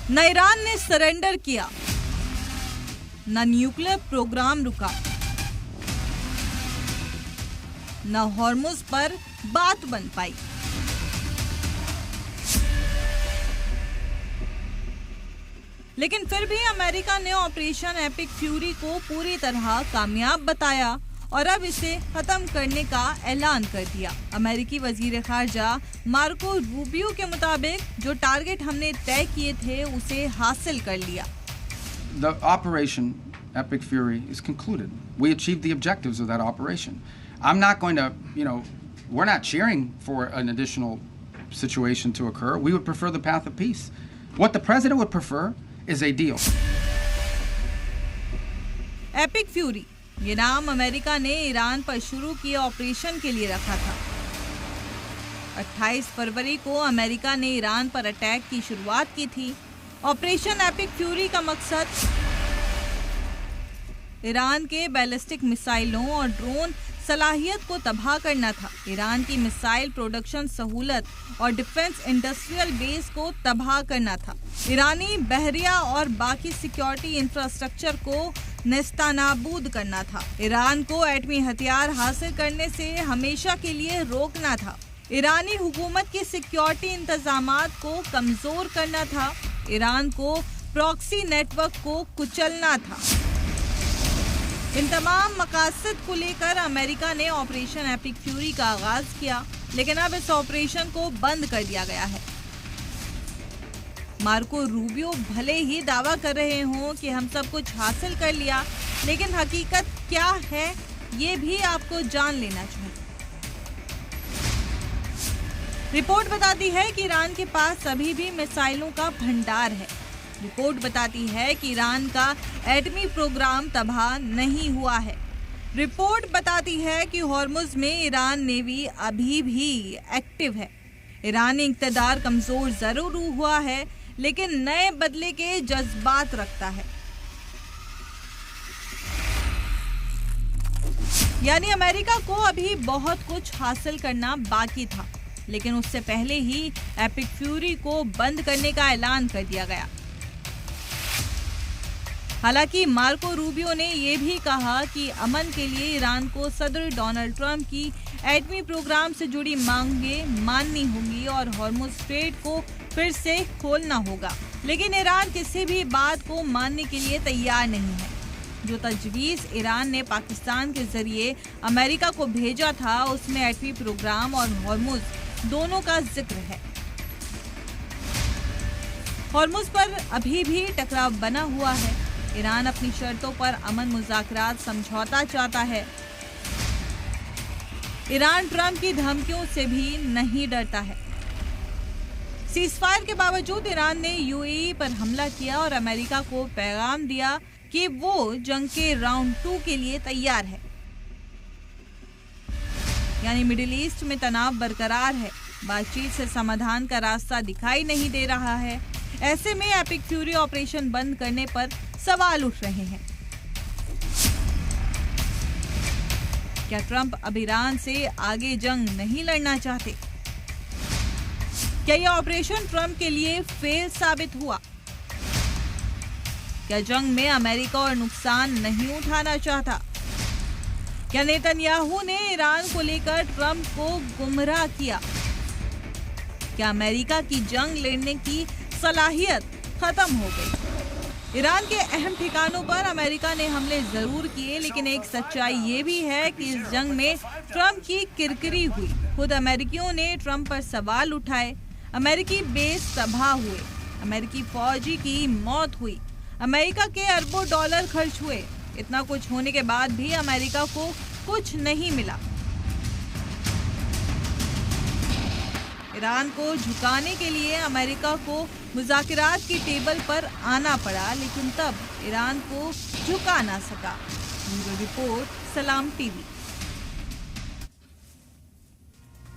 न ईरान ने सरेंडर किया, न न्यूक्लियर प्रोग्राम रुका, न हॉर्मुज पर बात बन पाई। लेकिन फिर भी अमेरिका ने ऑपरेशन एपिक फ्यूरी को पूरी तरह कामयाब बताया और अब इसे खत्म करने का ऐलान कर दिया। अमेरिकी वजीर खारजा मार्को रूबियो के मुताबिक जो टारगेट हमने तय किए थे उसे हासिल कर लिया। The operation Epic Fury is concluded. We achieved the objectives of that operation. I'm not going to, we're not cheering for an additional situation to occur. We would prefer the path of peace. What the president would prefer is a deal. Epic fury ये नाम America ने Iran पर शुरू किए operation के लिए रखा था। 28 फरवरी को अमेरिका ने ईरान पर अटैक की शुरुआत की थी। ऑपरेशन एपिक फ्यूरी का मकसद ईरान के बैलिस्टिक मिसाइलों और ड्रोन सलाहियत को तबाह करना था। ईरान की मिसाइल प्रोडक्शन सहूलत और डिफेंस इंडस्ट्रियल बेस को तबाह करना था। ईरानी बहरिया और बाकी सिक्योरिटी इंफ्रास्ट्रक्चर को नेस्तनाबूद करना था। ईरान को एटमी हथियार हासिल करने से हमेशा के लिए रोकना था। ईरानी हुकूमत की सिक्योरिटी इंतजामात को कमजोर करना था। ईरान को प्रॉक्सी नेटवर्क को कुचलना था। इन तमाम मकासद को लेकर अमेरिका ने ऑपरेशन एपिक फ्यूरी का आगाज किया, लेकिन अब इस ऑपरेशन को बंद कर दिया गया है। मार्को रूबियो भले ही दावा कर रहे हों कि हम सब कुछ हासिल कर लिया, लेकिन हकीकत क्या है ये भी आपको जान लेना चाहिए। रिपोर्ट बताती है कि ईरान के पास अभी भी मिसाइलों का भंडार है। रिपोर्ट बताती है कि ईरान का एटमी प्रोग्राम तबाह नहीं हुआ है। रिपोर्ट बताती है कि हॉर्मुज में ईरान नेवी अभी भी एक्टिव है। ईरानी इक़्तिदार कमजोर जरूर हुआ है, लेकिन नए बदले के जज्बात रखता है। यानी अमेरिका को अभी बहुत कुछ हासिल करना बाकी था, लेकिन उससे पहले ही एपिक फ्यूरी को बंद करने का ऐलान कर दिया गया। हालांकि मार्को रूबियो ने यह भी कहा कि अमन के लिए ईरान को सदर डोनाल्ड ट्रंप की एटमी प्रोग्राम से जुड़ी मांगें माननी होंगी और हॉर्मुज स्ट्रेट को फिर से खोलना होगा। लेकिन ईरान किसी भी बात को मानने के लिए तैयार नहीं है। जो तजवीज़ ईरान ने पाकिस्तान के जरिए अमेरिका को भेजा था, उसमें एटमी प्रोग्राम और हॉर्मुज दोनों का जिक्र है। हॉर्मुज पर अभी भी टकराव बना हुआ है। ईरान अपनी शर्तों पर अमन मुज़ाकरात समझौता चाहता है। ईरान ट्रंप की धमकियों से भी नहीं डरता है। सीज़फायर के बावजूद ईरान ने यूएई पर हमला किया और अमेरिका को पैगाम दिया कि वो जंग के राउंड 2 के लिए तैयार है। यानी मिडिल ईस्ट में तनाव बरकरार है। बातचीत से समाधान का रास्ता दिखाई नहीं दे रहा है। ऐसे में एपिक फ्यूरी ऑपरेशन बंद करने पर सवाल उठ रहे हैं। क्या ट्रंप अब ईरान से आगे जंग नहीं लड़ना चाहते? क्या यह ऑपरेशन ट्रंप के लिए फेल साबित हुआ? क्या जंग में अमेरिका और नुकसान नहीं उठाना चाहता? क्या नेतन्याहू ने ईरान को लेकर ट्रंप को गुमराह किया? क्या अमेरिका की जंग लड़ने की सलाहियत खत्म हो गई? ईरान के अहम ठिकानों पर अमेरिका ने हमले जरूर किए, लेकिन एक सच्चाई ये भी है कि इस जंग में ट्रंप की किरकिरी हुई। खुद अमेरिकियों ने ट्रंप पर सवाल उठाए। अमेरिकी बेस तबाह हुए। अमेरिकी फौजी की मौत हुई। अमेरिका के अरबों डॉलर खर्च हुए। इतना कुछ होने के बाद भी अमेरिका को कुछ नहीं मिला। ईरान को झुकाने के लिए अमेरिका को मुज़ाकरात की टेबल पर आना पड़ा, लेकिन तब ईरान को झुका ना सका। ब्यूरो रिपोर्ट, सलाम टीवी।